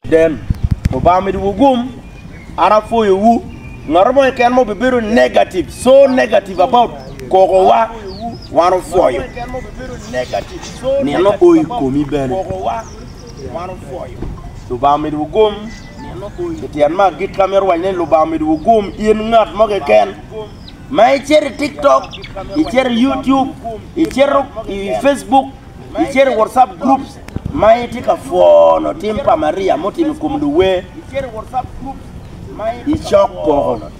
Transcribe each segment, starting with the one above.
Then, Obama do gum, Arafo you, Normal can be very negative, so negative about Kogowa, one of four. Niano Oi Komi Ben, one of four. Obama do gum, Tianma get camera when Obama do gum, in not Mogacan. My cherry TikTok, cherry YouTube, cherry Facebook, cherry WhatsApp groups. My take a phone or Timpa Maria Motim Kumduwe. Ichoko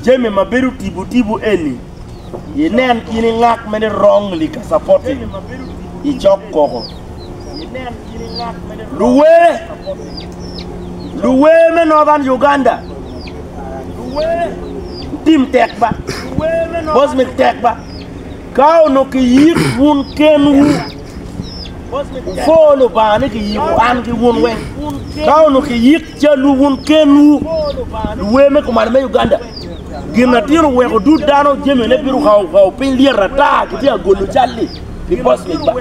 Jamie Maberu Tibu Eni. Ye nan in lack many wrongly supporting Ichoko Luwe men of Uganda. Tim Tekba Bosmic Tekba Cow no ki wun ken follow Banaki you and the one way. Cow no ki yik jalu wun kenu. Luwe command Uganda. Ginatiro we do down Jimmy Nepiru how Pindia attack Gulu Charlie. The boss make back.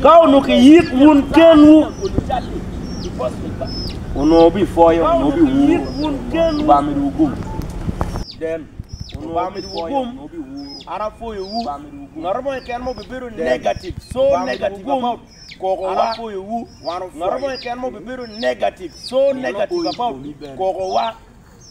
Cow no ki yik wun kenu. No before you, no be wun kenu. Bamiru gum. Then, Bamiru gum. Arafo you, normal can be very negative, so negative about Kogowa, you, normal can be very negative, so negative about Kogowa,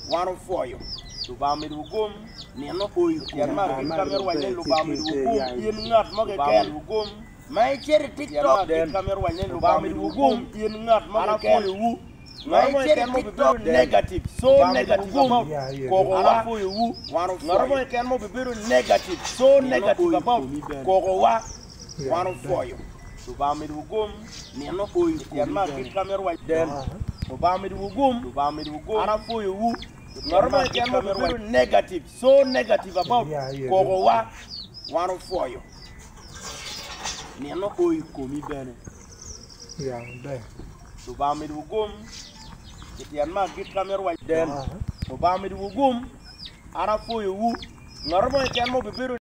one of four you. To Bamiru gum, Niano Oi, Yanma, camera when Lubamiru, in not Mogacan gum. My cherry TikTok, then camera when Lubamiru gum, in not Mogacan. My can be very negative, so negative about Kogowa, normal can be very negative, so negative about Kogowa, one of four you. Obama gum, Niano Oi, Yanma, camera white then. Obama gum, Arafo you, normal can be very negative, so negative about Kogowa, one of four you. Niano Oi, Komi Ben. Yeah, there. Obama gum. Tianma get camera white then. Obama do gum. Arafo you, normal can be very